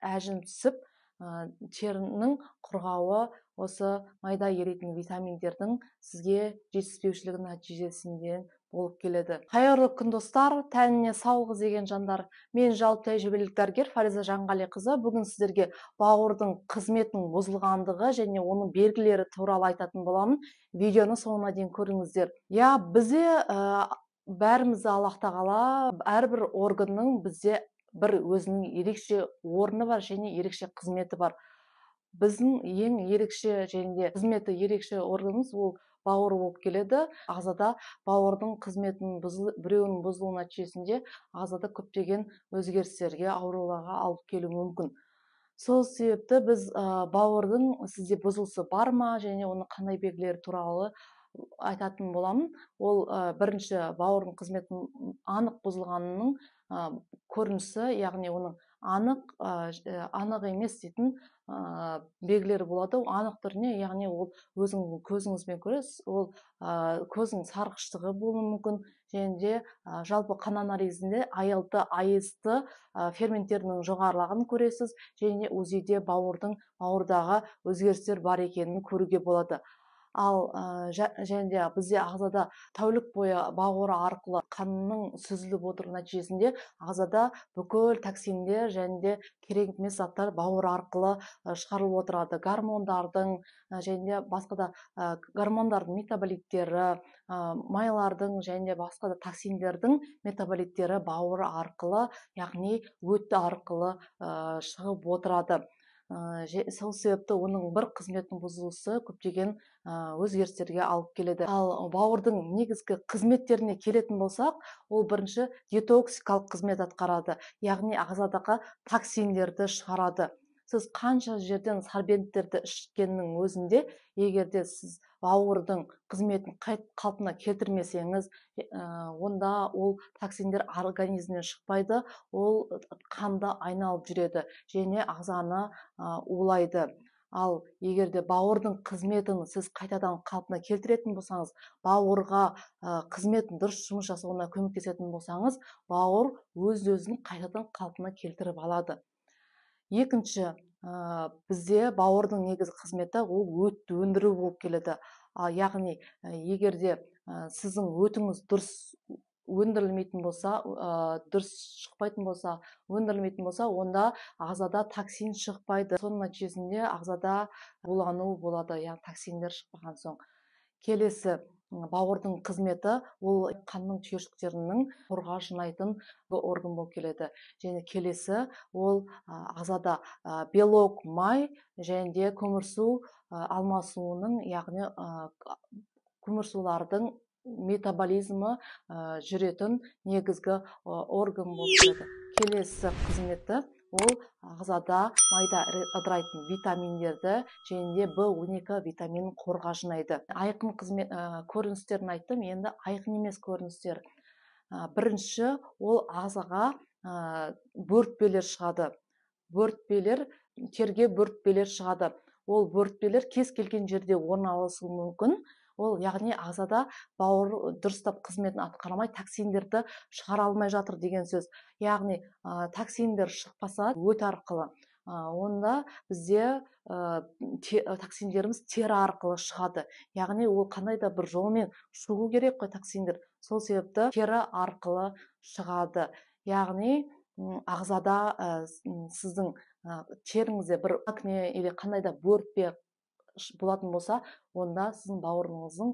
әжім түсіп, терінің құрғауы осы майда еритін витаминдердің сізге жетіспеушілігі нәтижесінде болып келеді. Қайырлы күн достар, тәніне саулық іздеген жандар. Мен жалпы тәжірибелік дәрігер Фариза Жанғалиқызы. Бүгін сіздерге бауырдың қызметінің бұзылғандығы және оның белгілері туралы айтатын боламын. Видеоны соңына дейін көріңіздер. Бізде бәрімізді Аллах тағала әрбір органның бізде бір өзінің ерекше орны бар және ерекше қызметі бар. Біздің ең ерекше және қызметі ерекше органымыз ол бауыр болып келеді. Ағзада бауырдың қызметінің біреуінің бұзылуы нәтижесінде ағзада көптеген өзгерістерге, ауруларға алып келуі мүмкін. Сол себепті біз бауырдың сізде бұзылысы бар ма және оның қандай белгілері туралы айтатын боламын. Ол бірінші бауырдың қызметінің анық бұзылғанының көрінісі, яғни оның анық емес дейтін белгілері болады. Анық түріне, яғни ол өзіңіздің көзіңізбен көресіз, ол көздің сарғыштығы болуы мүмкін, және де жалпы қан анализінде ALT, AST ферменттерінің жоғарылағын көресіз, және УЗИде бауырдағы өзгерістер бар екенін көруге болады. Ал және де бізде ағзада тәулік бойы бауыр арқылы қанның сүзіліп отыру нәтижесінде ағзада бүкіл токсиндер және де керек емес заттар бауыр арқылы шығарылып отырады. Гормондардың және де басқа да гормондардың метаболиттері, майлардың және де басқа да токсиндердің метаболиттері бауыр арқылы, яғни өт арқылы шығып отырады. Сол себепті оның бір қызметінің бұзылысы көптеген өзгерістерге алып келеді. Ал бауырдың негізгі қызметтеріне келетін болсақ, ол бірінші детоксикалық қызмет атқарады, яғни ағзадағы токсиндерді шығарады. Сіз қанша жерден сорбенттерді ішкеннің өзінде, егерде сіз бауырдың қызметін қалпына келтірмесеңіз, онда ол токсиндер организмнен шықпайды, ол қанда айналып жүреді және ағзаны улайды. Ал егерде бауырдың қызметін сіз қайтадан қалпына келтіретін болсаңыз, бауырға қызметін дұрыс жұмыс жасауына көмектесетін болсаңыз, бауыр өз-өзін қайтадан қалпына келтіріп алады. Екінші, бізде бауырдың негізгі қызметі ол өтті өндіру болып келеді. Яғни, егерде сіздің өтіңіз дұрыс өндірілмейтін болса, дұрыс шықпайтын болса, өндірілмейтін болса, онда ағзада токсин шықпайды. Соның нәтижесінде ағзада булану болады, яғни токсиндер шықпаған соң. Келесі, бауырдың қызметі ол қанның түйіршіктерінің қорға жинайтын орган болып келеді. Және келесі, ол ағзада белок, май және де көмірсу алмасуының, яғни көмірсулардың метаболизмі жүретін негізгі орган болып келеді. Келесі қызметі ол ағзада майда ыдырайтын витаминдерді және де В12 витаминін қорға жинайды. Айқын көріністерін айттым, енді айқын емес көріністер. Бірінші, ол ағзаға бөртпелер шығады. Терге бөртпелер шығады. Ол бөртпелер кез келген жерде орналасуы мүмкін. Ол, яғни ағзада бауыр дұрыстап қызметін атқармай, токсиндерді шығара алмай жатыр деген сөз. Яғни токсиндер шықпаса өт арқылы, онда бізде токсиндеріміз тері арқылы шығады. Яғни ол қандай да бір жолмен шығу керек қой токсиндер. Сол себепті тері арқылы шығады. Яғни ағзада сіздің теріңізде бір акне или қандай да бөртпе болатын болса, онда сіздің бауырыңыздың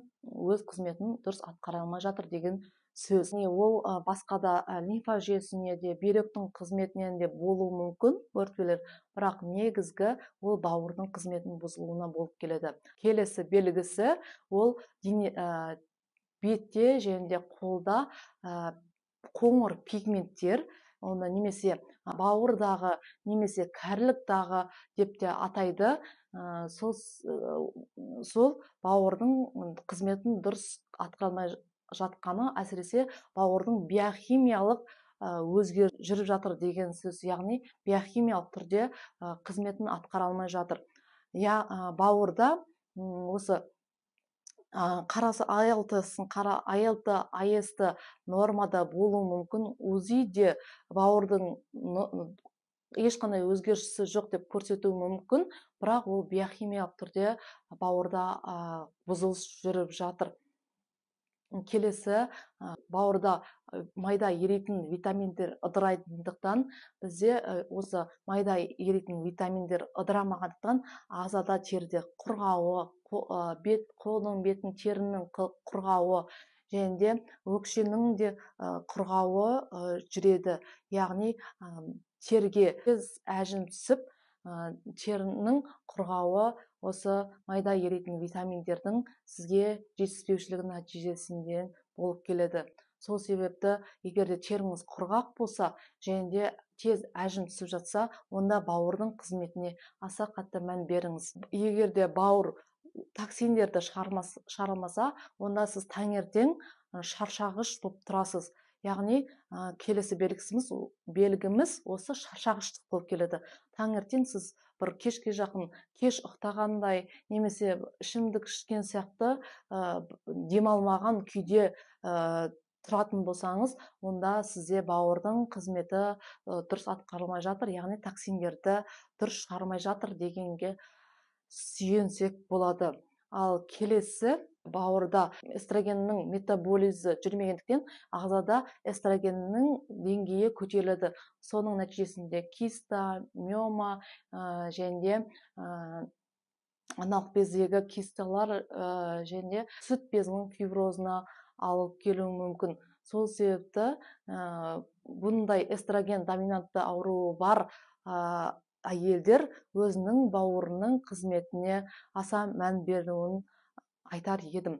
өз қызметін дұрыс атқара алмай жатыр деген сөз. Ол басқа да лимфа жүйесіне де, бүйректің қызметінен де болуы мүмкін бөртпелер, бірақ негізгі ол бауырдың қызметінің бұзылуына болып келеді. Келесі белгісі ол бетте және де қолда қоңыр пигменттер, оны немесе бауырдағы, немесе кәріліктағы деп те атайды. Сол бауырдың қызметін дұрыс атқармай жатқаны, әсіресе бауырдың биохимиялық өзгеріс жүріп жатыр деген сөз, яғни биохимиялық түрде қызметін атқара алмай жатыр. Бауырда осы қарасы ALT, AST нормада болуы мүмкін. УЗИде бауырдың ешқандай өзгерісі жоқ деп көрсетуі мүмкін, бірақ ол биохимиялық түрде бауырда бұзылыс жүріп жатыр. Келесі, бауырда майда еритін витаминдер ыдырайтындықтан бізде осы майда еритін витаминдер ыдырамағандықтан ағзада теріде құрғауы, бет, қолдың беттің терінің құрғауы және де өкшенің де құрғауы жүреді. Яғни терге тез әжім түсіп, терінің құрғауы осы майда еритін витаминдердің сізге жетіспеушілігі нәтижесінде болып келеді. Сол себепті, егер де теріңіз құрғақ болса және де тез әжім түсіп жатса, онда бауырдың қызметіне аса қатты мән беріңіз. Егер де бауыр токсиндерді шығармаса, онда сіз таңертең шаршағыш болып тұрасыз. Яғни келесі белгіміз осы шаршағыштық болып келеді. Таңертең сіз бір кешке жақын кеш ұйықтағандай немесе ішімдік ішкен сияқты демалмаған күйде тұратын болсаңыз, онда сізде бауырдың қызметі дұрыс атқарылмай жатыр, яғни токсиндерді дұрыс шығармай жатыр дегенге сүйенсек болады. Ал келесі, бауырда эстрогеннің метаболизі жүрмегендіктен ағзада эстрогеннің деңгейі көтеріледі. Соның нәтижесінде киста, миома және де аналық бездегі кисталар және сүт безінің фиброзына алып келуі мүмкін. Сол себепті бұндай эстроген доминантты ауруы бар әйелдер өзінің бауырының қызметіне аса мән беруін айтар едім.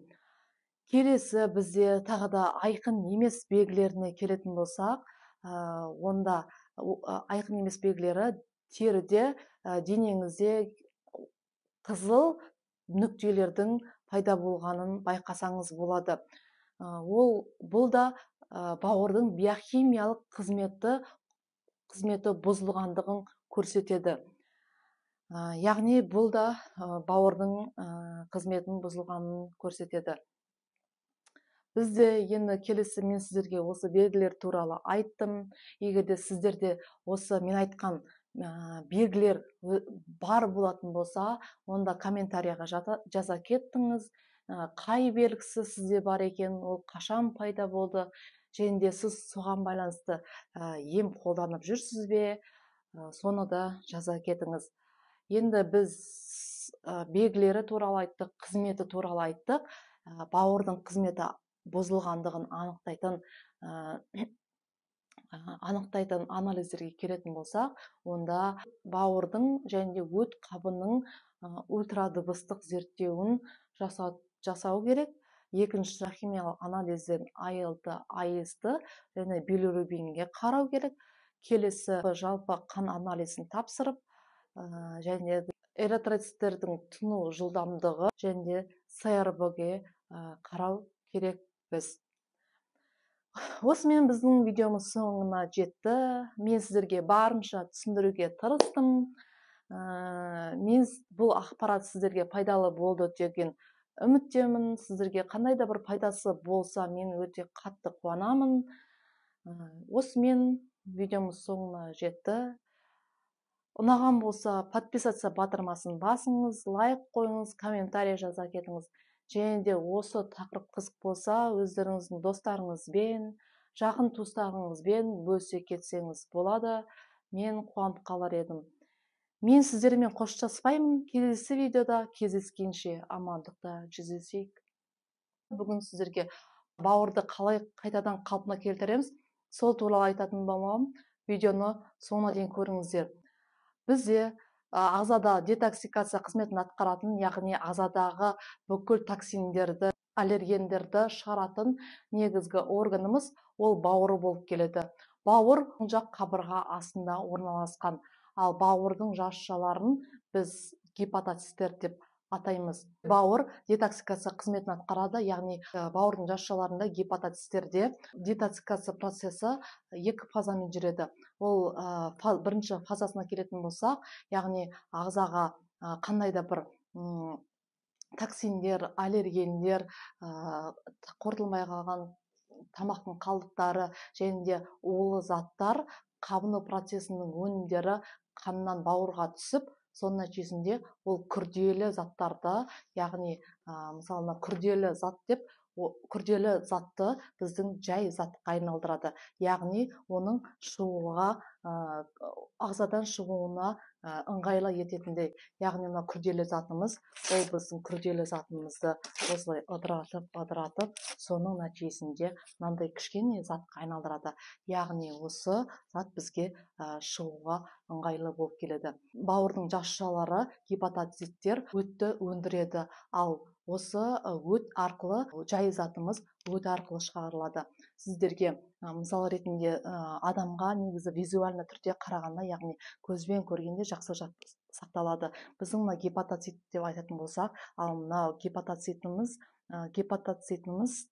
Келесі, бізде тағы да айқын емес белгілеріне келетін болсақ, онда айқын емес белгілері теріде, денеңізде қызыл нүктелердің пайда болғанын байқасаңыз болады. Бұл да бауырдың биохимиялық қызметі бұзылғандығын көрсетеді. Яғни бұл да бауырдың қызметінің бұзылғанын көрсетеді. Бізде енді келесі мен сіздерге осы белгілер туралы айттым. Егер де сіздерде осы мен айтқан белгілер бар болатын болса, онда комментарияға жаза кеттіңіз. Қай белгісі сізде бар екен, ол қашан пайда болды, және де сіз соған байланысты ем қолданып жүрсіз бе, соны да жаза кетіңіз. Енді біз белгілері туралы айттық, қызметі туралы айттық. Бауырдың қызметі бұзылғандығын анықтайтын анализдерге келетін болсақ, онда бауырдың және де өт қабының ультрадыбыстық зерттеуін жасау керек. Екінші химиялық анализден ALT, AST және билирубинге қарау керек. Келесі, жалпы қан анализін тапсырып, және эритроциттердің тұну жылдамдығы және де СРБ-ге қарау керекпіз. Осымен біздің видеомыз соңына жетті. Мен сіздерге барынша түсіндіруге тырыстым. Мен бұл ақпарат сіздерге пайдалы болды деген үміттемін. Сіздерге қандай да бір пайдасы болса, мен өте қатты қуанамын. Осымен видеомыз соңына жетті. Ұнаған болса, подписаться батырмасын басыңыз, лайк қойыңыз, комментарий жаза кетіңіз. Және де осы тақырып қызық болса, өздеріңіздің достарыңызбен, жақын туыстарыңызбен бөлісе кетсеңіз болады. Мен қуанып қалар едім. Мен сіздермен қоштаспаймын. Келесі видеода кездескенше амандықта жүздесейік. Бүгін сіздерге бауырды қалай қайтадан қалпына келтіреміз, сол туралы айтатын болмағым. Видеоны соңына дейін көріңіздер. Бізде ағзада детоксикация қызметін атқаратын, яғни ағзадағы бүкіл токсиндерді, аллергендерді шығаратын негізгі органымыз ол бауыр болып келеді. Бауыр жақ қабырға астында орналасқан, ал бауырдың жасушаларын біз гепатоцистер деп атаймыз. Бауыр детоксикация қызметін атқарады, яғни бауырдың жасушаларында гепатоцистерде детоксикация процесі екі фазамен жүреді. Ол бірінші фазасына келетін болсақ, яғни ағзаға қандай да бір токсиндер, аллергендер, қорытылмай қалған тамақтың қалдықтары және де улы заттар қабыну процесінің өнімдері қаннан бауырға түсіп, соның нәтижесінде ол күрделі заттарды, яғни мысалы күрделі зат деп, күрделі затты біздің жай затқа айналдырады, яғни оның шығуға, ағзадан шығуына ыңғайлы ететіндей. Яғни мына күрделі затымыз, ол біздің күрделі затымызды осылай ыдыратып, соның нәтижесінде мынандай кішкене затқа айналдырады. Яғни осы зат бізге шығуға ыңғайлы болып келеді. Бауырдың жасушалары, гепатоциттер өтті өндіреді, ал осы өт арқылы, жай затымыз өт арқылы шығарылады. Сіздерге мысал ретінде адамға негізі визуальный түрде қарағанда, яғни көзбен көргенде жақсы сақталады. Біздің мына гепатоцит деп айтатын болсақ, ал мынау гепатоцитіміз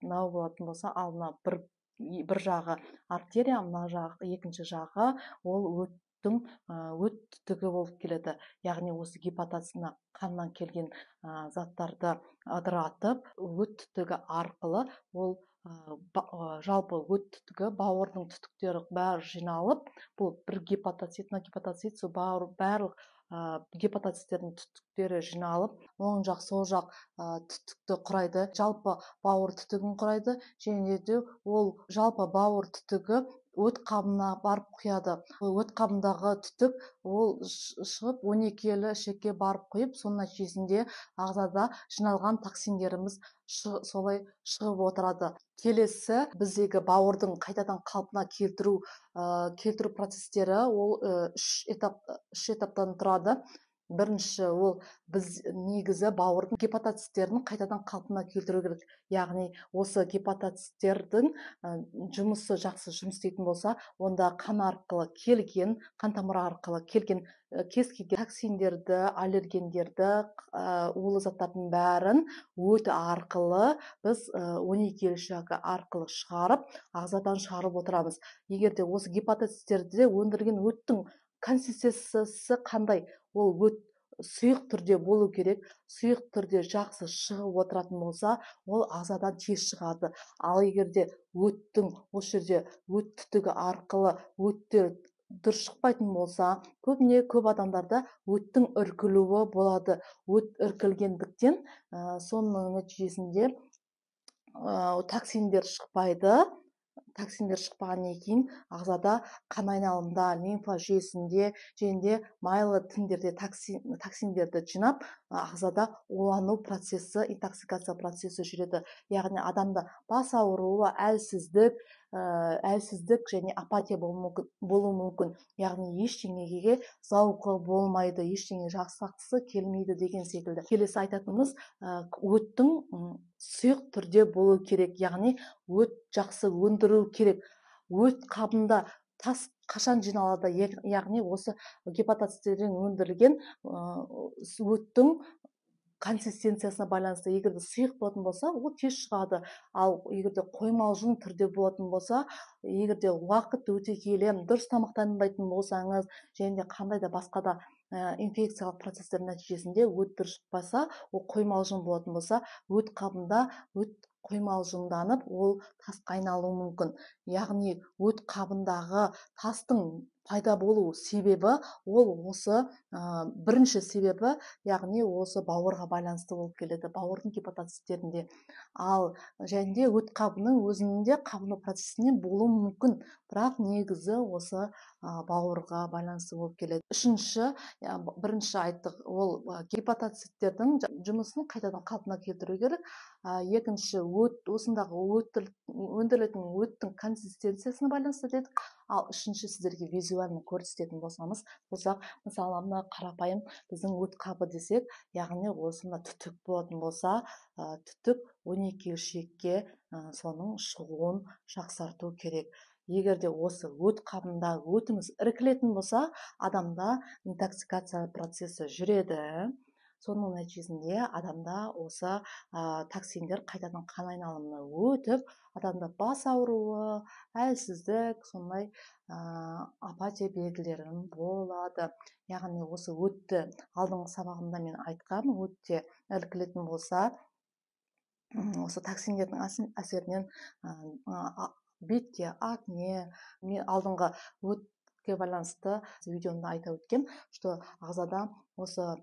мынау болатын болса, ал мына бір жағы артерия, мына жағы, екінші жағы ол өт түтігі болып келеді. Яғни осы гепатоцитна қаннан келген заттарды ыдыратып, өт түтігі арқылы ол жалпы өт түтігі, бауырдың түтіктері бәрі жиналып, бұл бір гепатоцит, сол барлық гепатоциттердің түтіктері жиналып, оң жақ, сол жақ түтікті құрайды, жалпы бауыр түтігін құрайды, және де ол жалпы бауыр түтігі өт қабына барып құяды. Өт қабындағы түтік ол шығып 12-лі ішекке барып құйып, соның нәтижесінде ағзада жиналған токсиндеріміз солай шығып отырады. Келесі біздегі бауырдың қайтадан қалпына келтіру процестері ол үш этаптан тұрады. Бірінші, ол біз негізі бауырдың гепатоциттерін қайтадан қалпына келтіру керек. Яғни осы гепатоциттердің жұмысы жақсы жұмыс істейтін болса, онда қан арқылы келген, қан тамыры арқылы келген кез келген токсиндерді, аллергендерді, улы заттардың бәрін өт арқылы біз 12 ішегі арқылы шығарып, ағзадан шығарып отырамыз. Егер де осы гепатоциттерді өндірген өттің консистенциясы қандай? Ол өт сұйық түрде болу керек, сұйық түрде жақсы шығып отыратын болса, ол ағзадан тез шығады. Ал егер де өттің осы жерде өт түтігі арқылы өттер дұрыс шықпайтын болса, көп адамдарда өттің іркілуі болады. Өт іркілгендіктен соның нәтижесінде токсиндер шықпайды. Токсиндер шықпағаннан кейін ағзада қан айналымда, лимфа жүйесінде және де майлы тіндерде токсиндерді жинап, ағзада улану процесі, интоксикация процесі жүреді. Яғни адамда бас ауруы, әлсіздік және апатия болуы мүмкін. Яғни ештеңеге зауқы болмайды, ештеңе жақсақысы келмейді деген секілді. Келесі айтатынымыз, өттің сұйық түрде болу керек, яғни өт жақсы өндіру керек. Өт қабында тас қашан жиналады? Яғни осы гепатоциттерден өндірілген өттің консистенциясына байланысты. Егер де сұйық болатын болса, ол тез шығады. Ал егер де қоймалжың түрде болатын болса, егер де уақыт өте келе дұрыс тамақтанбайтын болсаңыз, және де қандай да басқа да инфекциялық процестер нәтижесінде өт дұрыс шықпаса, ол қоймалжың болатын болса, өт қабында өт қоймалжыңданып, ол тасқа айналуы мүмкін. Яғни өт қабындағы тастың пайда болу себебі, ол осы бірінші себебі, яғни осы бауырға байланысты болып келеді, бауырдың гепатоциттерінде. Ал және де өт қабының өзінде қабыну процесінен болуы мүмкін, бірақ негізі осы бауырға байланысты болып келеді. Бірінші айттық, ол гепатоциттердің жұмысын қайтадан қалпына келтіру керек. Екінші, осындағы өндірілетін өттің консистенциясына байланысты дедік. Ал үшінші, сіздерге визуально көрсететін болсақ, мысалы мына қарапайым біздің өт қабы десек, яғни осында түтік болатын болса, түтік 12 ішекке соның шығуын жақсарту керек. Егер де осы өт қабында өтіміз іркілетін болса, адамда интоксикация процесі жүреді. Соның нәтижесінде адамда осы токсиндер қайтадан қан айналымына өтіп, адамда бас ауруы, әлсіздік, сондай апатия белгілерін болады. Яғни осы өтті алдыңғы сабағымда мен айтқам, өтте іркілетін болса, осы токсиндердің әсерінен бетке, акне, алдыңғы байланысты видеомда айта өткем, что ағзада осы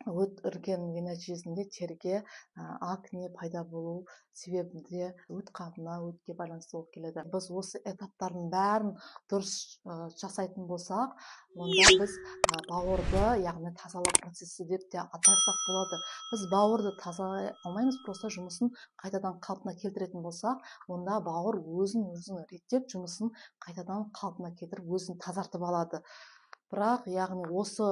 өт іркенуі нәтижесінде терге акне пайда болу себебінде өт қабына өтке байланысты болып келеді. Біз осы этаптардың бәрін дұрыс жасайтын болсақ, онда біз бауырды, яғни тазалау процесі деп те атасақ болады. Біз бауырды тазалай алмаймыз, просто жұмысын қайтадан қалпына келтіретін болсақ, онда бауыр өзін реттеп, жұмысын қайтадан қалпына келтіріп, өзін тазартып алады. Бірақ, яғни осы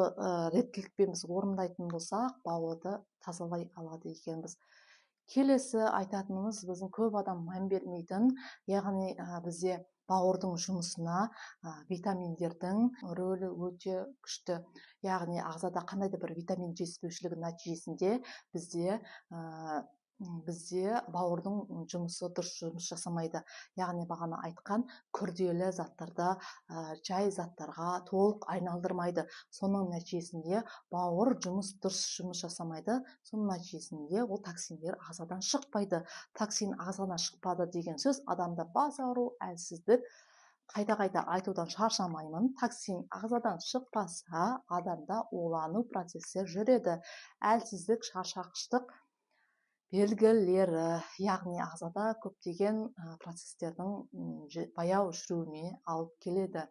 реттілікпен біз орындайтын болсақ, бауырды тазалай алады екенбіз. Келесі айтатынымыз, біздің көп адам мән бермейтін, яғни бізде бауырдың жұмысына витаминдердің рөлі өте күшті. Яғни ағзада қандай да бір витамин жетіспеушілігі нәтижесінде бізде бауырдың жұмысы дұрыс жұмыс жасамайды. Яғни бағана айтқан күрделі заттарда жай заттарға толық айналдырмайды. Соның нәтижесінде бауыр дұрыс жұмыс жасамайды. Соның нәтижесінде ол токсиндер ағзадан шықпайды. Токсин ағзадан шықпады деген сөз адамда бас ауыру, әлсіздік. Қайта айтудан шаршамаймын. Токсин ағзадан шықпаса, адамда улану процесі жүреді. Әлсіздік, шаршағыштық белгілері, яғни ағзада көптеген процестердің баяу жүруіне алып келеді.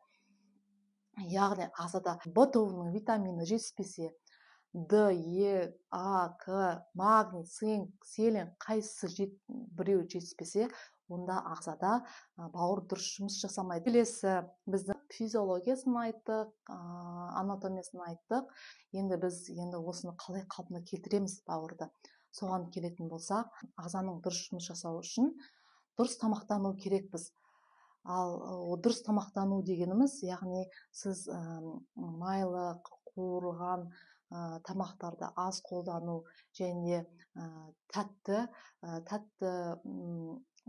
Яғни ағзада В тобының витамині жетіспесе, Д, Е, А, К, магний, цинк, селен қайсысы біреу жетіспесе, онда ағзада бауыр дұрыс жұмыс жасамайды. Келесі біздің физиологиясын айттық, анатомиясын айттық. Енді біз осыны қалай қалпына келтіреміз бауырды. Соған келетін болсақ, ағзаның дұрыс жұмыс жасау үшін дұрыс тамақтану керекпіз. Ал дұрыс тамақтану дегеніміз, яғни сіз майлы, қуырылған тамақтарды аз қолдану және тәтті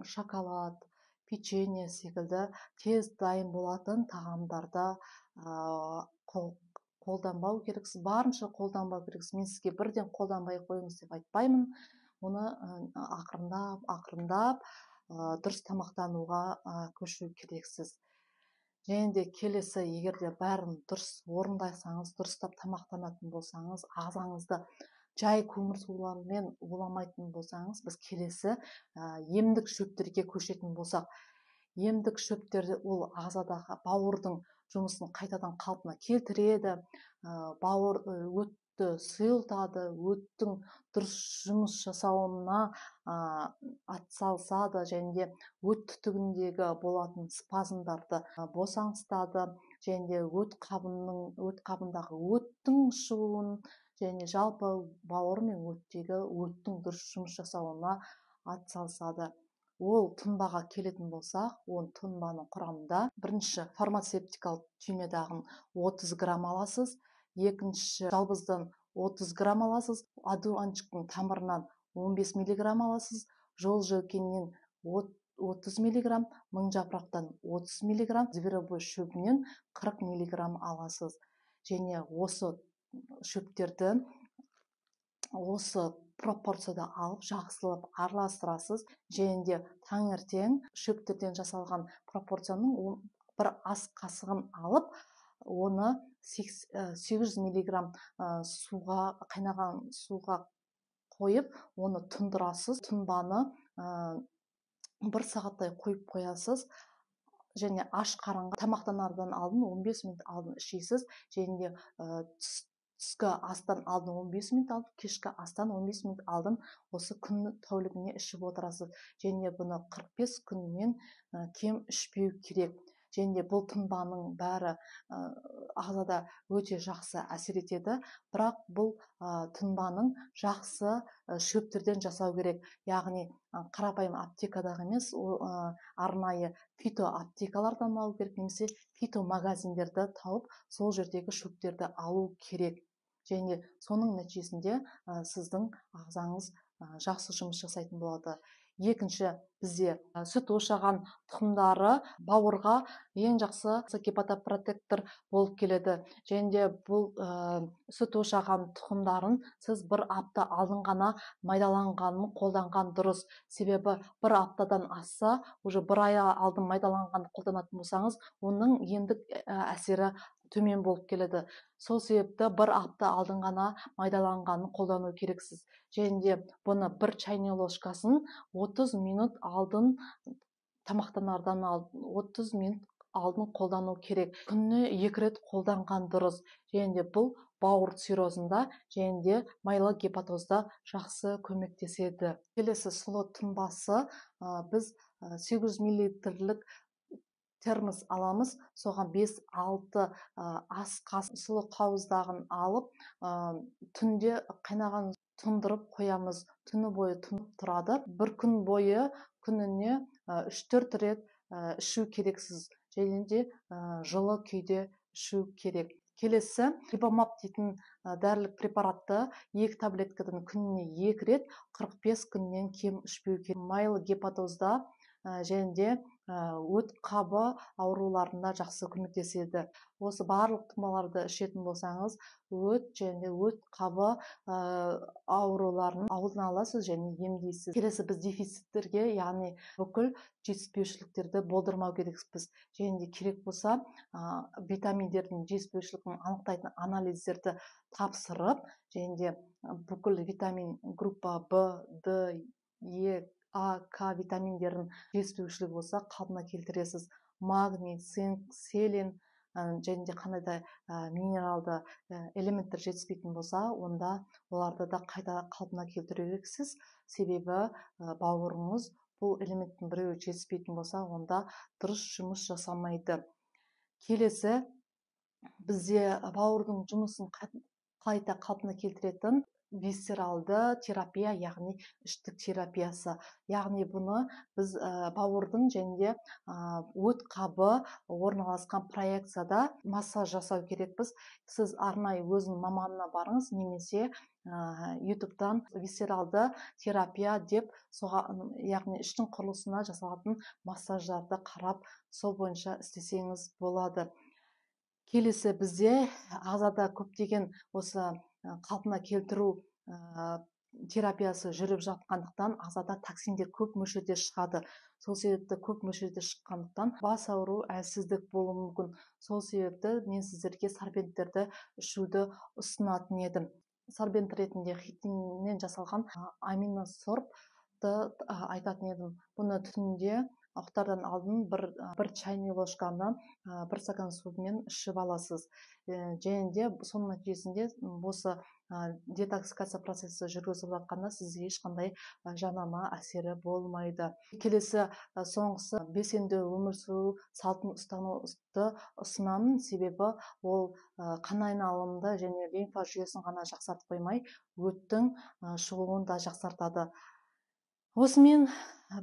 шоколад, печенье секілді тез дайын болатын тағамдарды қолданбау керексіз, барынша қолданбау керексіз. Мен сізге бірден қолданбай қойыңыз деп айтпаймын. Оны ақырындап дұрыс тамақтануға көшу керексіз. Және де келесі, егер де бәрін дұрыс орындасаңыз, дұрыстап тамақтанатын болсаңыз, ағзаңызды жай көмірсулармен уламайтын болсаңыз, біз келесі емдік шөптерге көшетін болсақ, емдік шөптер ол ағзадағы бауырдың жұмысын қайтадан қалпына келтіреді, бауыр өтті сұйылтады, өттің дұрыс жұмыс жасауына атсалысады және де өт түтігіндегі болатын спазмдарды босаңсытады және де өт қабындағы өттің шығуын және жалпы бауыр мен өттегі өттің дұрыс жұмыс жасауына атсалысады. Ол тұнбаға келетін болсақ, ол тұнбаның құрамында бірінші фармацевтикалық түймедағын 30 грамм аласыз, екінші жалбыздан 30 грамм аласыз, одуванчиктің тамырынан 15 миллиграмм аласыз, жол желкеннен 30 миллиграмм, мың жапырақтан 30 миллиграмм, зверобой шөбінен 40 миллиграмм аласыз. Және осы шөптерді осы пропорцияда алып, жақсылап араластырасыз. Және де таңертең шөптерден жасалған пропорцияның бір ас қасығын алып, оны 800 миллиграмм қайнаған суға қойып, оны тұндырасыз. Тұнбаны 1 сағаттай қойып қоясыз. Және аш қараңғы тамақтанардан алдын 15 минут алдын ішесіз. Және де түскі астан алдын 15 минут алдын, кешкі астан 15 минут алдын осы күн тәулігіне ішіп отырасыз. Және бұны 45 күннен кем ішпеу керек. Және бұл тұнбаның бәрі ағзада өте жақсы әсер етеді. Бірақ бұл тұнбаның жақсы шөптерден жасау керек. Яғни қарапайым аптекадағы емес, арнайы фитоаптекалардан алу керек, немесе фитомагазиндерді тауып, сол жердегі шөптерді алу керек. Және соның нәтижесінде сіздің ағзаңыз жақсы жұмыс жасайтын болады. Екінші, бізде сүт ошаған тұқымдары бауырға ең жақсы гепатопротектор болып келеді. Және де бұл сүт ошаған тұқымдарын сіз бір апта алдын ғана майдаланғанын қолданған дұрыс. Себебі бір аптадан асса, уже бір ай алдын майдаланғанды қолданатын болсаңыз, оның емдік әсері төмен болып келеді. Сол себепті бір апта алдын ғана майдаланғанын қолдану керексіз. Және де бұны бір чайный ложкасын 30 минут алдын тамақтанардан 30 минут алдын қолдану керек. Күніне 2 рет қолданған дұрыс. Және де бұл бауыр циррозында және де майлы гепатозда жақсы көмектеседі. Келесі сұлы тұнбасы, біз 800 мл термос аламыз, соған 5-6 ас қасы сұлы қауыздағын алып, түнде қайнаған тұндырып қоямыз. Түні бойы тұнып тұрады. Бір күн бойы күніне 3-4 рет ішу керексіз. Және де жылы күйде ішу керек. Келесі, рибамаб дейтін дәрілік препаратты 2 таблеткадан күніне 2 рет 45 күннен кем ішпеу керек. Майлы гепатозда және де өт қабы ауруларында жақсы көмектеседі. Осы барлық тұнбаларды ішетін болсаңыз, өт және өт қабы ауруларының алдын аласыз және емдейсіз. Келесі, біз дефициттерге, яғни бүкіл жетіспеушіліктерді болдырмау керекпіз. Және де керек болса, витаминдердің жетіспеушілігін анықтайтын анализдерді тапсырып, және де бүкіл витамин группа В, Д, Е, А, К витаминдерінің жетіспеушілігі болса қалпына келтіресіз. Магний, цинк, селен және де қандай да минералды элементтер жетіспейтін болса, онда оларды да қайта қалпына келтіру керексіз. Себебі бауырыңыз бұл элементтің біреуі жетіспейтін болса, онда дұрыс жұмыс жасамайды. Келесі, бізде бауырдың жұмысын қайта қалпына келтіретін висцералды терапия, яғни іштік терапиясы. Яғни бұны біз бауырдың және де өт қабы орналасқан проекцияда массаж жасау керекпіз. Сіз арнайы өзінің маманына барыңыз, немесе ютубтан висцералды терапия деп, яғни іштің құрылысына жасалатын массаждарды қарап, сол бойынша істесеңіз болады. Келесі, бізде ағзада көптеген осы қалпына келтіру терапиясы жүріп жатқандықтан, ағзада токсиндер көп мөлшерде шығады. Сол себепті көп мөлшерде шыққандықтан бас ауру, әлсіздік болуы мүмкін. Сол себепті мен сіздерге сорбенттерді ішуді ұсынатын едім. Сорбент ретінде хитиннен жасалған аминосорбты айтатын едім. Бұны түнде ұйықтардан алдын бір чайный ложканы 1 стакан сумен ішіп аласыз. Және де соның нәтижесінде осы детоксикация процесі жүргізіліп жатқанда сізге ешқандай жанама әсері болмайды. Келесі, соңғысы, белсенді өмір сүру салтын ұстануды ұсынамын. Себебі ол қан айналымды және лимфа жүйесін ғана жақсартып қоймай, өттің шығуын да жақсартады. Осымен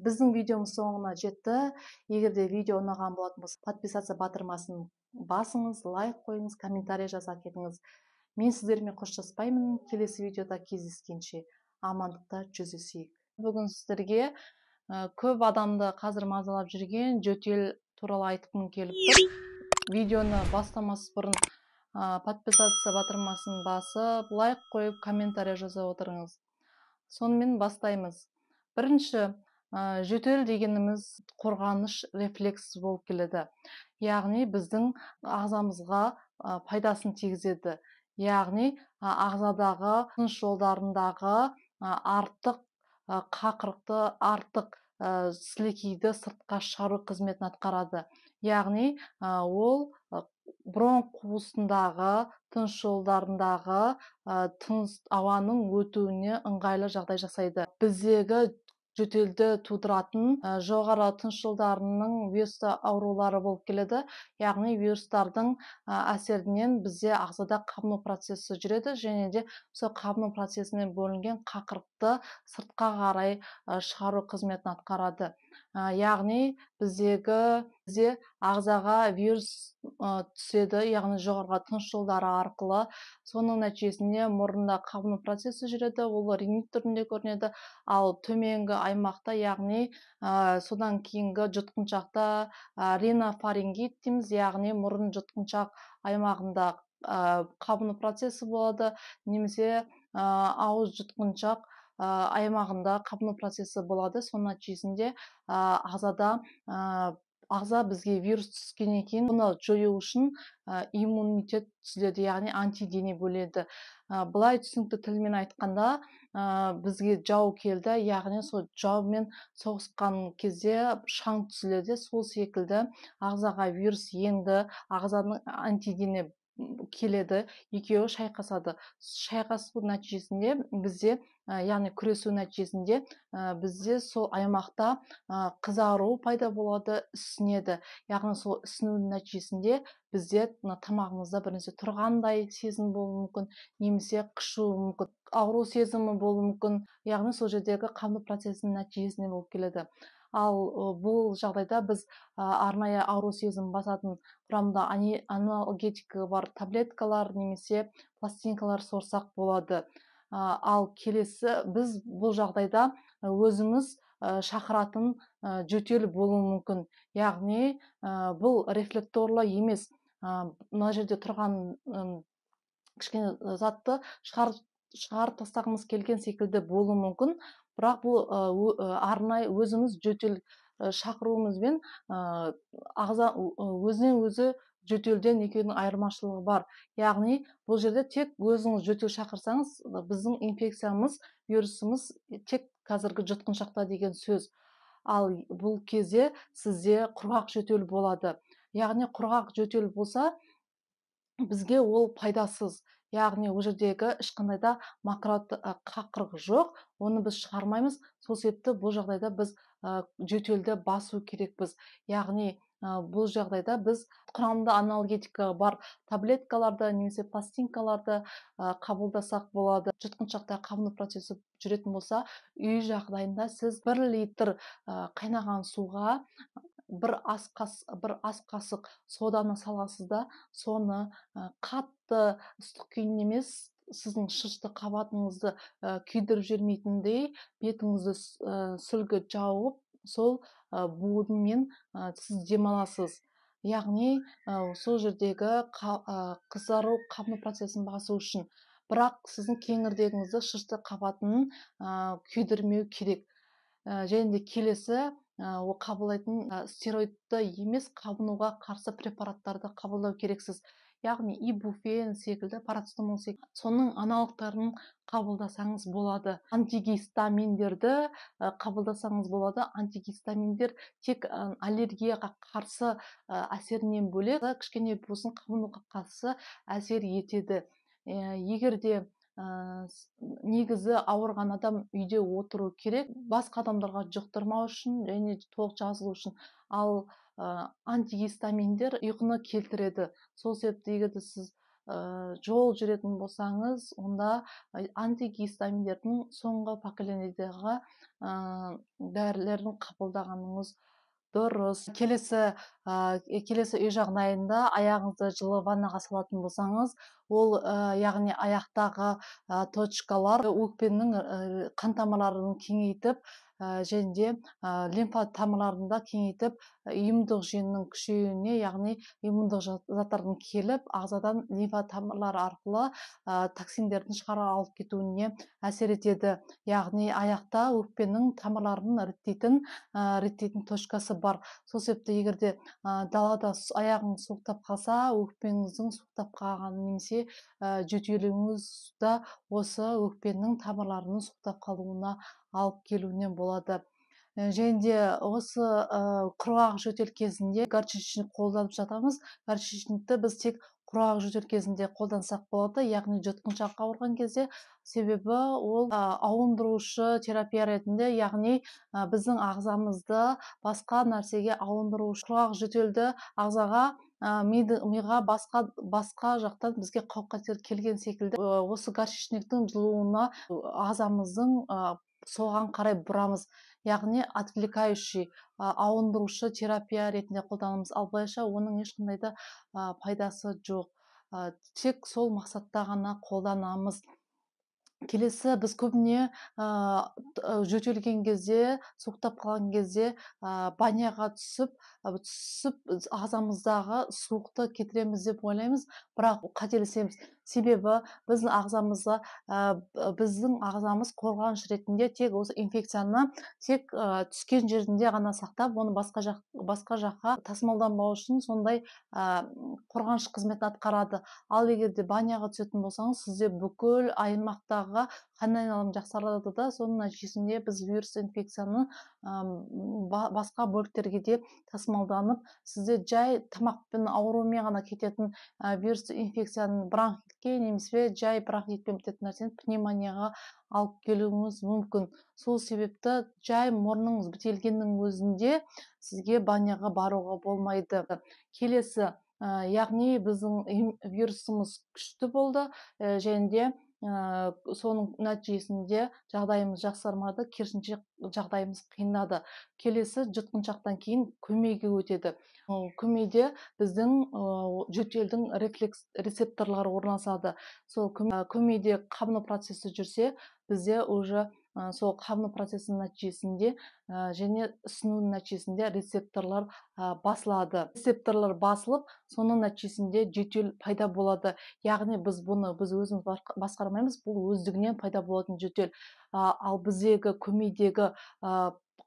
біздің видеомыз соңына жетті. Егер де видео ұнаған болатын болса, подписаться батырмасын басыңыз, лайк қойыңыз, комментарий жаза кетіңіз. Мен сіздермен қоштаспаймын. Келесі видеода кездескенше амандықта жүздесейік. Бүгін сіздерге көп адамды қазір мазалап жүрген жөтел туралы айтқым келіп тұр. Видеоны бастамас бұрын подписаться батырмасын басып, лайк қойып, комментарий жаза отырыңыз. Сонымен бастаймыз. Бірінші, жөтел дегеніміз қорғаныш рефлекс болып келеді. Яғни біздің ағзамызға пайдасын тигізеді. Яғни ағзадағы тыныс жолдарындағы артық қақырықты, артық сілекейді сыртқа шығару қызметін атқарады. Яғни ол бронх қуысындағы, тыныс жолдарындағы тыныс ауаның өтуіне ыңғайлы жағдай жасайды. Біздегі жөтелді тудыратын жоғары тыныс жолдарының вирусты аурулары болып келеді. Яғни вирустардың әсерінен бізде ағзада қабыну процесі жүреді, және де сол қабыну процесінен бөлінген қақырықты сыртқа қарай шығару қызметін атқарады. яғни бізде ағзаға вирус түседі, яғни жоғарғы тыныс жолдары арқылы. Соның нәтижесінде мұрында қабыну процесі жүреді, ол ринит түрінде көрінеді. Ал төменгі аймақта, яғни содан кейінгі жұтқыншақта ринофарингит дейміз, яғни мұрын жұтқыншақ аймағында қабыну процесі болады, немесе ауыз жұтқыншақ аймағында қабыну процесі болады. Соның нәтижесінде ағза бізге вирус түскеннен кейін оны жою үшін иммунитет түзіледі, яғни антидене бөледі. Былай түсінікті тілмен айтқанда, бізге жау келді, яғни сол жаумен соғысқан кезде шаң түзіледі. Сол секілді ағзаға вирус енді, ағзаның антидене келеді, екеуі шайқасады. Шайқасу нәтижесінде бізде, яғни күресу нәтижесінде бізде сол аймақта қызару пайда болады, ісінеді. Яғни сол ісінудің нәтижесінде бізде тамағымызда бір нәрсе тұрғандай сезім болуы мүмкін, немесе қышуы мүмкін, ауру сезімі болуы мүмкін. Яғни сол жердегі қабыну процесінің нәтижесінде болып келеді. Ал бұл жағдайда біз арнайы ауру сезім басатын құрамында аналгетика бар таблеткалар немесе пластинкалар сорсақ болады. Ал келесі, біз бұл жағдайда өзіміз шақыратын жөтел болуы мүмкін. Яғни бұл рефлекторлы емес. Мына жерде тұрған кішкене затты шығарып тастағымыз келген секілді болуы мүмкін, бірақ бұл арнайы өзіміз жөтел шақыруымызбен ағза өзінен өзі жөтелден екеуінің айырмашылығы бар. Яғни бұл жерде тек өзіңіз жөтел шақырсаңыз, біздің инфекциямыз, вирусымыз тек қазіргі жұтқыншақта деген сөз. Ал бұл кезде сізде құрғақ жөтел болады. Яғни құрғақ жөтел болса, бізге ол пайдасыз. Яғни ол жердегі ешқандай да қақырық жоқ, оны біз шығармаймыз. Сол себепті бұл жағдайда біз жөтелді басу керекпіз. Яғни бұл жағдайда біз құрамында аналгетика бар таблеткаларды немесе пластинкаларды қабылдасақ болады. Жұтқыншақта қабыну процесі жүретін болса, үй жағдайында сіз 1 литр қайнаған суға бір ас қасық соданы саласыз да, соны қатты ыстық күйінде емес, сіздің шышты қабатыңызды күйдіріп жібермейтіндей бетіңізді сүлгі жауып, сол буынымен сіз демаласыз. Яғни сол жердегі қызару қабыну процесін басу үшін. Бірақ сіздің кеңірдегіңізді, шышты қабатын күйдірмеу керек. Және де келесі, ол қабылдайтын стероидты емес, қабынуға қарсы препараттарды қабылдау керексіз. Яғни ибуфен секілді, парацетамол секілді, соның аналогтарын қабылдасаңыз болады. Антигистаминдерді қабылдасаңыз болады. Антигистаминдер тек аллергияға қарсы әсерінен бөлек, кішкене болсын қабынуға қарсы әсер етеді. Егер де негізі ауырған адам үйде отыру керек, басқа адамдарға жұқтырмау үшін және толық жазылу үшін. Ал антигистаминдер ұйқыны келтіреді. Сол себепті егер де сіз жол жүретін болсаңыз, онда антигистаминдердің соңғы поколениедегі дәрілерін қабылдағаныңыз дұрыс. Келесі үй жағдайында аяғыңызды жылы ваннаға салатын болсаңыз, ол яғни аяқтағы точкалар өкпенің қан тамырларын кеңейтіп, және де лимфа тамырларын да кеңейтіп, иммундық жүйенің күшеюіне, яғни иммундық заттардың келіп, ағзадан лимфа тамырлары арқылы токсиндердің шығара алып кетуіне әсер етеді. Яғни аяқта өкпенің тамырларын реттейтін точкасы бар. Сол себепті егер де далада аяғыңыз суықтап қалса, өкпеңіздің суықтап қалғаны немесе жөтелуіңіз да осы өкпенің тамырларының суықтап қалуына алып келуіне болады. Және де осы құрғақ жөтел кезінде горчичник қолданып жатамыз. Горчичникті біз тек құрғақ жөтел кезінде қолдансақ болады, яғни жұтқыншаққа ауырған кезде. Себебі ол ауындырушы терапия ретінде, яғни біздің ағзамызды басқа нәрсеге ауындырушы. Құрғақ жөтелді ағзаға, миға басқа жақтан бізге қауіп-қатер келген секілді, осы горчичниктің жылуына ағзамыздың соған қарай бұрамыз. Яғни отвлекающий, ауындырушы терапия ретінде қолданамыз. Ал былайша оның ешқандай да пайдасы жоқ. Тек сол мақсатта ғана қолданамыз. Келесі, біз көбіне жөтелген кезде, суықтап қалған кезде баняға түсіп ағзамыздағы суықты кетіреміз деп ойлаймыз, бірақ қателесеміз. Себебі біздің ағзамыз қорғаныш ретінде тек осы инфекцияны тек түскен жерінде ғана сақтап, оны басқа жаққа тасымалданбау үшін сондай қорғаныш қызметін атқарады. Ал егер де баняға түсетін болсаңыз, сізде бүкіл аймақтағы қан айналым жақсарады да, соның нәтижесінде біз вирус инфекцияны басқа бөліктерге де тасымалданып, сізде жай тамақпен аурумен ғана кететін вирус инфекцияның бронхитке немесе жай бронхитпен бітетін нәрсені пневмонияға алып келуіңіз мүмкін. Сол себепті жай мұрныңыз бітелгеннің өзінде сізге баняға баруға болмайды. Келесі, яғни біздің вирусымыз күшті болды, және де соның нәтижесінде жағдайымыз жақсармады, керісінше жағдайымыз қиындады. Келесі, жұтқыншақтан кейін көмейге өтеді. Көмейде біздің жөтелдің рефлекс рецепторлары орналасады. Сол көмейде қабыну процесі жүрсе, бізде уже сол қабыну процесінің нәтижесінде және ісінудің нәтижесінде рецепторлар басылады. Рецепторлар басылып, соның нәтижесінде жөтел пайда болады. Яғни біз өзіміз басқармаймыз, бұл өздігінен пайда болатын жөтел. Ал біздегі көмейдегі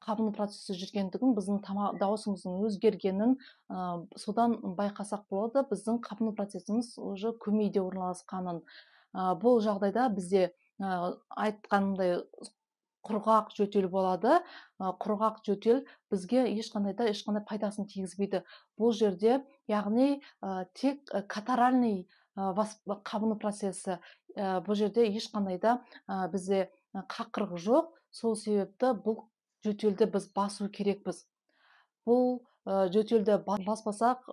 қабыну процесі жүргендігін, біздің дауысымыздың өзгергенін содан байқасақ болады, біздің қабыну процесіміз уже көмейде орналасқанын. Бұл жағдайда бізде айтқанымдай құрғақ жөтел болады. Құрғақ жөтел бізге ешқандай пайдасын тигізбейді. Бұл жерде, яғни тек катаральный қабыну процесі, бұл жерде ешқандай да бізде қақырық жоқ. Сол себепті бұл жөтелді біз басу керекпіз. Бұл жөтелді баспасақ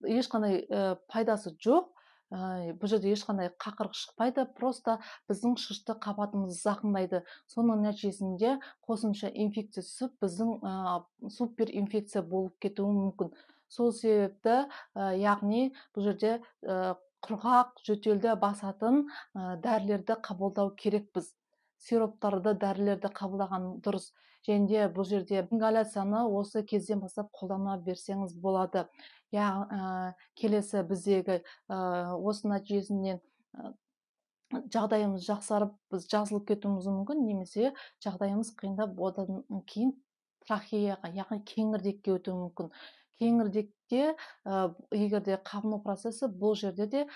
ешқандай пайдасы жоқ. Бұл жерде ешқандай қақырық шықпайды, просто біздің шышты қабатымызды зақымдайды. Соның нәтижесінде қосымша инфекция түсіп, біздің супер инфекция болып кетуі мүмкін. Сол себепті, яғни бұл жерде құрғақ жөтелді басатын дәрілерді қабылдау керекпіз. Сироптарды, дәрілерді қабылдаған дұрыс. Және де бұл жерде ингаляцияны осы кезден бастап қолдана берсеңіз болады. Келесі, біздегі осы нәтижесінен жағдайымыз жақсарып, біз жазылып кетуіміз мүмкін, немесе жағдайымыз қиындап, одан кейін трахеяға, яғни кеңірдекке өтуі мүмкін. Кеңірдекте егер де қабыну процесі, бұл жерде де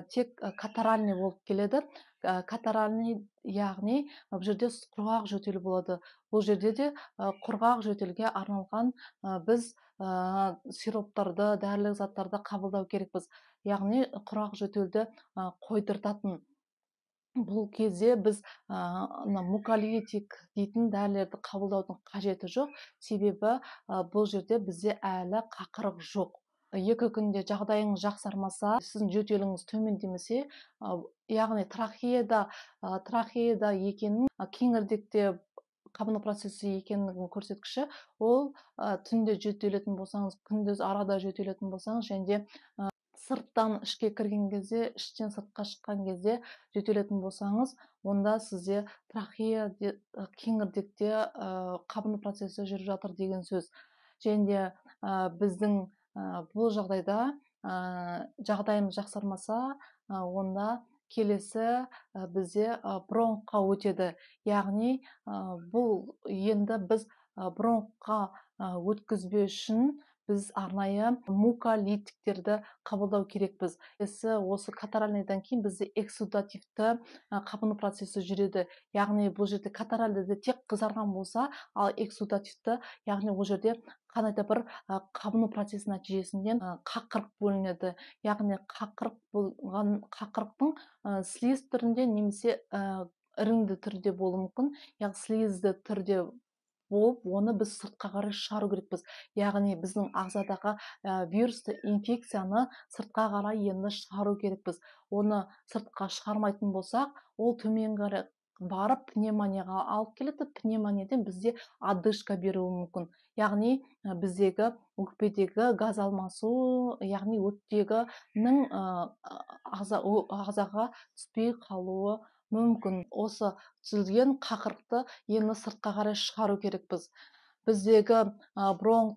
тек катаральный болып келеді. Катаральный, яғни бұл жерде құрғақ жөтел болады. Бұл жерде де құрғақ жөтелге арналған біз сироптарды, дәрілік заттарды қабылдау керекпіз. Яғни құрғақ жөтелді қойдыртатын. Бұл кезде біз муколитик дейтін дәрілерді қабылдаудың қажеті жоқ. Себебі бұл жерде бізде әлі қақырық жоқ. 2 күнде жағдайыңыз жақсармаса, сіздің жөтеліңіз төмендемесе, яғни трахеяда екенін, кеңірдекте қабыну процесі екенінің көрсеткіші, ол түнде жөтелетін болсаңыз, күндіз арада жөтелетін болсаңыз, және де сырттан ішке кірген кезде, іштен сыртқа шыққан кезде жөтелетін болсаңыз, онда сізде трахея кеңірдекте қабыну процесі жүріп жатыр деген сөз. Және де біздің бұл жағдайда жағдайымыз жақсармаса, онда келесі бізде бронхқа өтеді. Яғни бұл енді біз бронхқа өткізбеу үшін біз арнайы муколитиктерді қабылдау керекпіз. Осы катаральныйдан кейін бізде эксудативті қабыну процесі жүреді. Яғни бұл жерде катаральды тек қызарған болса, ал эксудативті, яғни ол жерде қандай бір қабыну процесі нәтижесінде қақырық бөлінеді. Яғни қақырықтың слиз түрінде немесе іріңді түрде болуы мүмкін. Яғни слизді түрде болып, оны біз сыртқа қарай шығару керекпіз. Яғни біздің ағзадағы вирусты инфекцияны сыртқа қарай енді шығару керекпіз. Оны сыртқа шығармайтын болсақ, ол төмен қарай барып пневмонияға алып келеді. Пневмониядан бізде одышка беруі мүмкін. Яғни біздегі өкпедегі газ алмасу, яғни оттегінің ағзаға түспей қалуы мүмкін. Осы түзілген қақырықты енді сыртқа қарай шығару керекпіз. Біздегі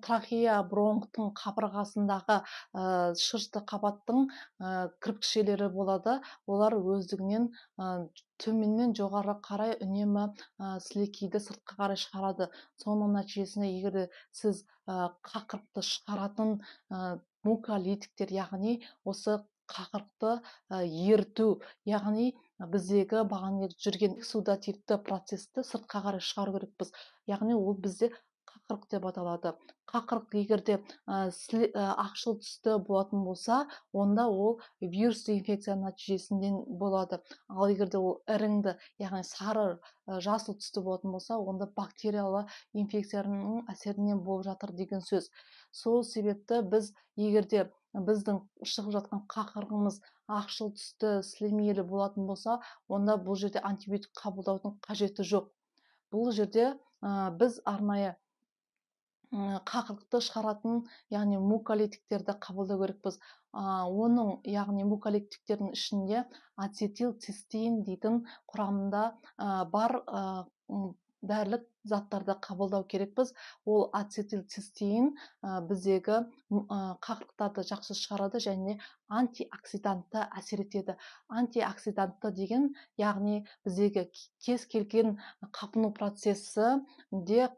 трахея, бронхтың қабырғасындағы шырышты қабаттың кірпікшелері болады. Олар өздігінен төменнен жоғары қарай үнемі сілекейді сыртқа қарай шығарады. Соның нәтижесінде егер сіз қақырықты шығаратын муколитиктер, яғни осы қақырықты ерту, яғни біздегі бағана жүрген эксудативті процесті сыртқа қарай шығару керекпіз. Яғни ол бізде қақырық деп аталады. Қақырық егерде ақшыл түсті болатын болса, онда ол вирусты инфекция нәтижесінде болады. Ал егерде ол іріңді, яғни сары жасыл түсті болатын болса, онда бактериялы инфекцияның әсерінен болып жатыр деген сөз. Сол себепті біз егерде біздің шығып жатқан қақырығымыз ақшыл түсті сілемейлі болатын болса, онда бұл жерде антибиотик қабылдаудың қажеті жоқ. Бұл жерде біз арнайы қақырықты шығаратын, яғни муколитиктерді қабылдау керекпіз. Оның, яғни муколитиктердің ішінде ацетилцистеин дейтін құрамында бар дәрілік заттарды қабылдау керекпіз. Ол ацетилцистеин біздегі қақырықтарды жақсы шығарады және антиоксидантты әсер етеді. Антиоксидантты деген, яғни біздегі кез келген қабыну процесі бізде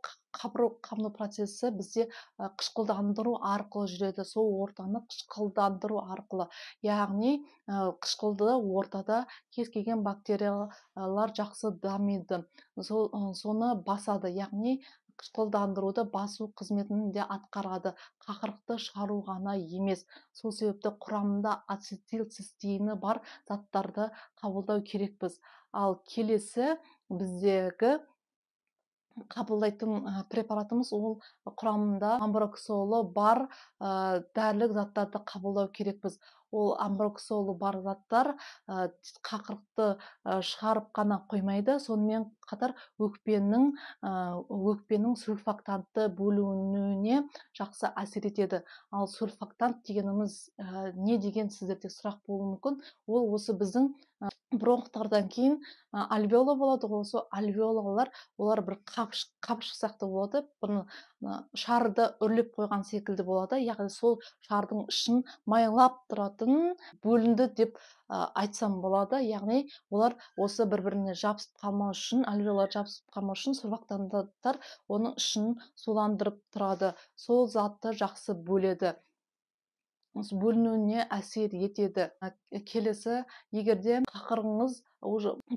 қышқылдандыру арқылы жүреді. Сол ортаны қышқылдандыру арқылы, яғни қышқылды ортада кез келген бактериялар жақсы дамиды, соны басады, яғни қышқылдандыруды басу қызметін де атқарады, қақырықты шығару ғана емес. Сол себепті құрамында ацетилцистеині бар заттарды қабылдау керекпіз. Ал келесі біздегі қабылдайтын препаратымыз, ол құрамында амброксолы бар дәрілік заттарды қабылдау керекпіз. Ол амброксолы бар заттар қақырықты шығарып қана қоймайды, сонымен қатар өкпенің сурфактантты бөлінуіне жақсы әсер етеді. Ал сурфактант дегеніміз не деген сіздерде сұрақ болуы мүмкін. Ол осы біздің бронхтардан кейін альвеола болады. Осы альвеолалар, олар бір қапшық сияқты болады. Бұны шарды үрлеп қойған секілді болады. Яғни сол шардың ішін майлап тұратын бөлінді деп айтсам болады. Яғни олар осы бір-біріне жабысып қалмау үшін, альвеолалар жабысып қалмау үшін сурфактанттар оның ішін суландырып тұрады. Сол затты жақсы бөледі, бөлінуіне әсер етеді. Келесі, егерде қақырығыңыз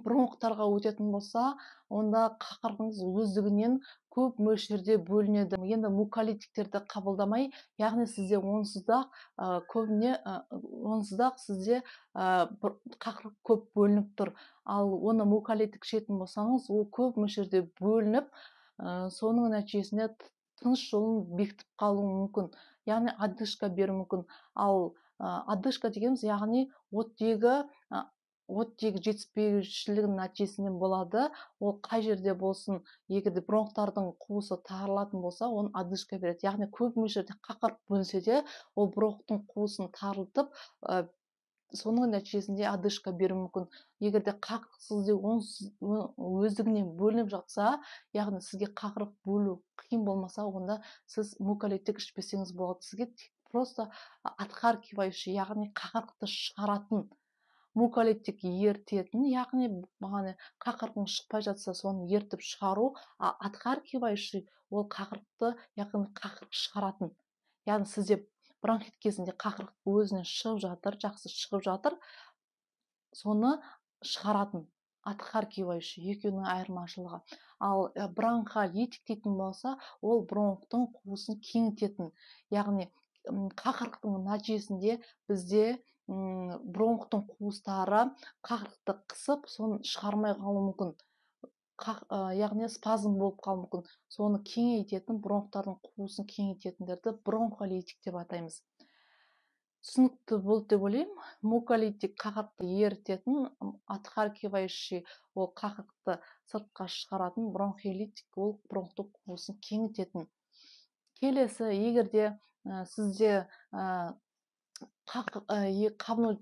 бронхтарға өтетін болса, онда қақырығыңыз өздігінен көп мөлшерде бөлінеді. Енді муколитиктерді қабылдамай, яғни сізде онсыздақ сізде қақырық көп бөлініп тұр. Ал оны муколитик ішетін болсаңыз, ол көп мөлшерде бөлініп, соның нәтижесінде тыныс жолын бекітіп қалуы мүмкін, яғни одышка беруі мүмкін. Ал одышка дегеніміз, яғни оттегі жетіспеушілігінің нәтижесінен болады. Ол қай жерде болсын, егерде бронхтардың қуысы тарылатын болса, оны одышка береді. Яғни көп мөлшерде қақырық бөлінсе де, ол бронхтың қуысын тарылтып, соның нәтижесінде одышка беруі мүмкін. Егерде қақырық сізде өздігінен бөлініп жатса, яғни сізге қақырық бөлу қиын болмаса, онда сіз муколитик ішпесеңіз болады. Сізге просто отхаркивающий, яғни қақырықты шығаратын, муколитик ертетін, яғни қақырықтың шықпай жатса, соны ертіп шығару, отхаркивающий ол қақырықты, яғни қақырық шығаратын. Яғни сізде бронхит кезінде қақырық өзінен шығып жатыр, жақсы шығып жатыр, соны шығаратын, отхаркивающий, екеуінің айырмашылығы. Ал бронхолитик дейтін болса, ол бронхтың қуысын кеңітетін, яғни қақырықтың нәтижесінде бізде бронхтың қуыстары қақырықты қысып, соны шығармай қалуы мүмкін. Яғни спазм болып қалуы мүмкін. Соны кеңейтетін, бронхтардың қуысын кеңейтетіндерді бронхолитик деп атаймыз. түсінікті болды деп ойлаймын. Муколитик қақырықты ерітетін, отхаркивающий ол қақырықты сыртқа шығаратын, бронхилитик ол бронхтың қуысын кеңітетін. Келесі, егерде сізде қабыну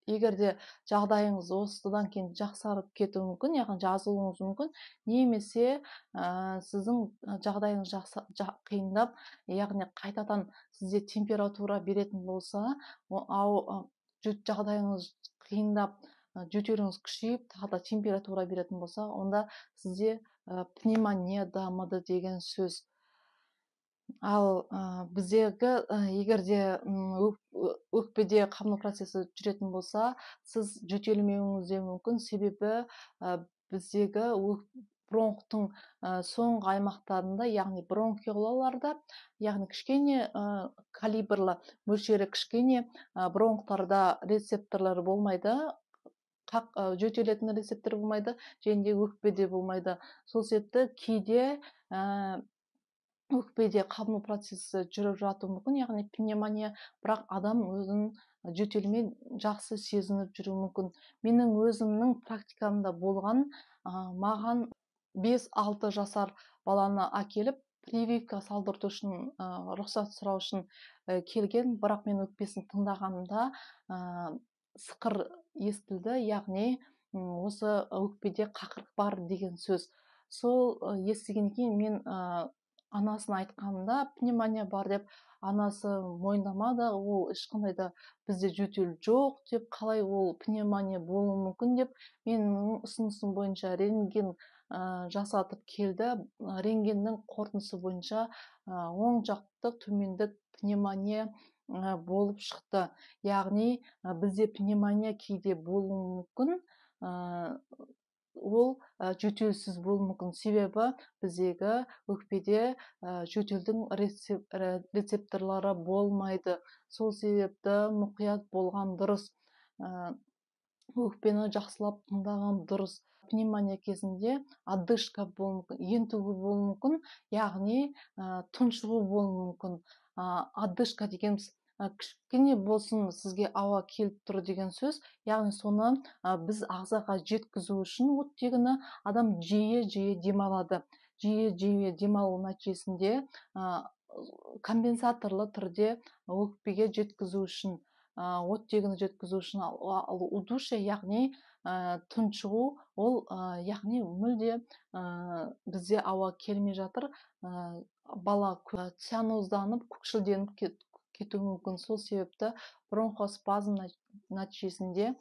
егерде жағдайыңыз осыдан кейін жақсарып кетуі мүмкін, яғни жазылуыңыз мүмкін, немесе сіздің жағдайыңыз қиындап, яғни қайтадан сізде температура беретін болса, жағдайыңыз қиындап, жөтеліңіз күшейіп, тағы да температура беретін болса, онда сізде пневмония дамыды деген сөз. Ал біздегі егерде өкпеде қабыну процесі жүретін болса, сіз жөтелмеуіңіз де мүмкін, себебі біздегі бронхтың соңғы аймақтарында, яғни бронхиолаларда, яғни кішкене калибрлы мөлшері кішкене бронхтарда рецепторлар болмайды, жөтелетін рецептор болмайды, және де өкпеде болмайды. Сол себепті кейде өкпеде қабыну процесі жүріп жатуы мүмкін, яғни пневмония, бірақ адам өзін жөтелмей жақсы сезініп жүруі мүмкін. Менің өзімнің практикамда болған, маған 5-6 жасар баланы әкеліп, прививка салдырту үшін, рұқсат сұрау үшін келген, бірақ мен өкпесін тыңдағанымда сықыр естілді, яғни осы өкпеде қақырық бар деген сөз. Сол естігеннен кейін мен анасына айтқанымда пневмония бар деп, анасы мойындамады, ол ешқандай да бізде жөтел жоқ деп, қалай ол пневмония болуы мүмкін деп, менің ұсынысым бойынша рентген жасатып келді. Рентгеннің қорытындысы бойынша оң жақтық төмендік пневмония болып шықты. Яғни бізде пневмония кейде болуы мүмкін, ол жөтелсіз болуы мүмкін, себебі біздегі өкпеде жөтелдің рецепторлары болмайды. Сол себепті мұқият болған дұрыс, өкпені жақсылап тыңдаған дұрыс. Пневмония кезінде одышка болуы мүмкін, ентігу болуы мүмкін, яғни тұншығу болуы мүмкін. Одышка дегеніміз кішкене болсын сізге ауа келіп тұр деген сөз, яғни соны біз ағзаға жеткізу үшін оттегіні адам жиі демалады. Жиі демалу нәтижесінде компенсаторлы түрде өкпеге жеткізу үшін, оттегіні жеткізу үшін, ал удушье, яғни тұншығу, ол яғни мүлде бізде ауа келмей жатыр, бала цианозданып, көкшілденіп кетуі мүмкін. Сол себепті бронхоспазм нәтижесінде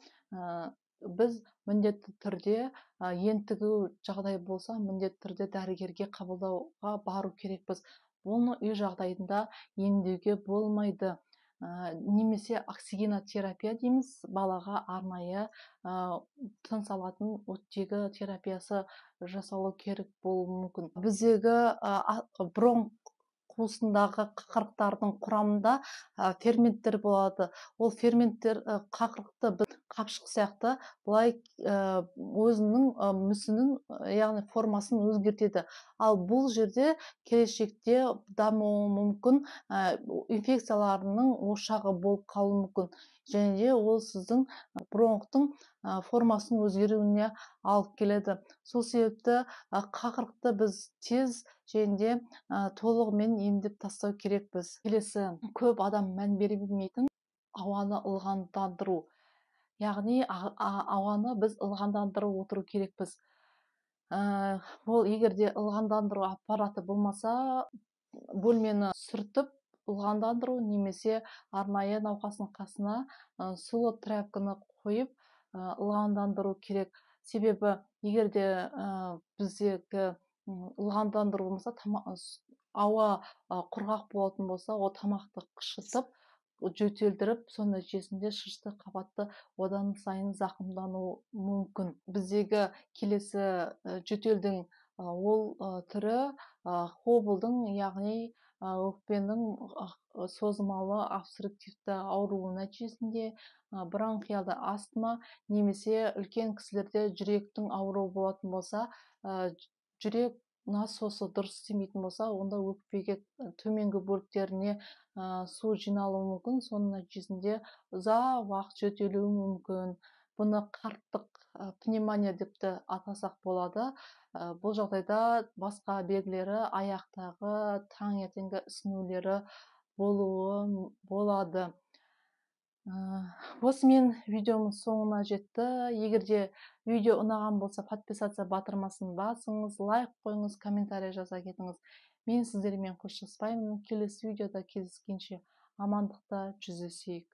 біз міндетті түрде ентігу жағдай болса, міндетті түрде дәрігерге қабылдауға бару керекпіз. Бұны үй жағдайында емдеуге болмайды. Немесе оксигенотерапия дейміз, балаға арнайы тыныс алатын оттегі терапиясы жасалу керек болуы мүмкін. Біздегі бронх қуысындағы қақырықтардың құрамында ферменттер болады. Ол ферменттер қақырықты қапшық сияқты былай өзінің мүсінін, яғни формасын өзгертеді. Ал бұл жерде келешекте дамуы мүмкін, инфекцияларының ошағы болып қалуы мүмкін. Және де ол сіздің бронхтың формасын өзгеруіне алып келеді. Сол себепті қақырықты біз тез және де толығымен емдеп тастау керекпіз. Келесі, көп адам мән бере білмейтін ауаны ылғалдандыру. Яғни ауаны біз ылғалдандырып отыру керекпіз. Ол егерде ылғалдандыру аппараты болмаса, бөлмені сүртіп ылғалдандыру, немесе арнайы науқастың қасына сұлы тряпканы қойып ылғалдандыру керек. Себебі егерде біздегі ылғалдандыру болмаса, ауа құрғақ болатын болса, ол тамақты қышытып, жөтелдіріп, соның нәтижесінде шышты қабаты одан сайын зақымдануы мүмкін. Біздегі келесі жөтелдің ол түрі хоблдың, яғни өкпенің созылмалы обструктивті ауруы нәтижесінде бронхиалды астма, немесе үлкен кісілерде жүректің ауруы болатын болса, жүрек насосы дұрыс істемейтін болса, онда өкпеге төменгі бөліктеріне су жиналуы мүмкін. Соның нәтижесінде ұзақ уақыт жөтелуі мүмкін. Бұны қарттық пневмония деп те атасақ болады. Бұл жағдайда басқа белгілері аяқтағы таңертеңгі ісінулері болуы болады. Осымен видеомыз соңына жетті. Егер де видео ұнаған болса, подписаться батырмасын басыңыз, лайк қойыңыз, комментарий жаза кетіңіз. Мен сіздермен қоштаспаймын. Келесі видеода кездескенше амандықта жүздесейік.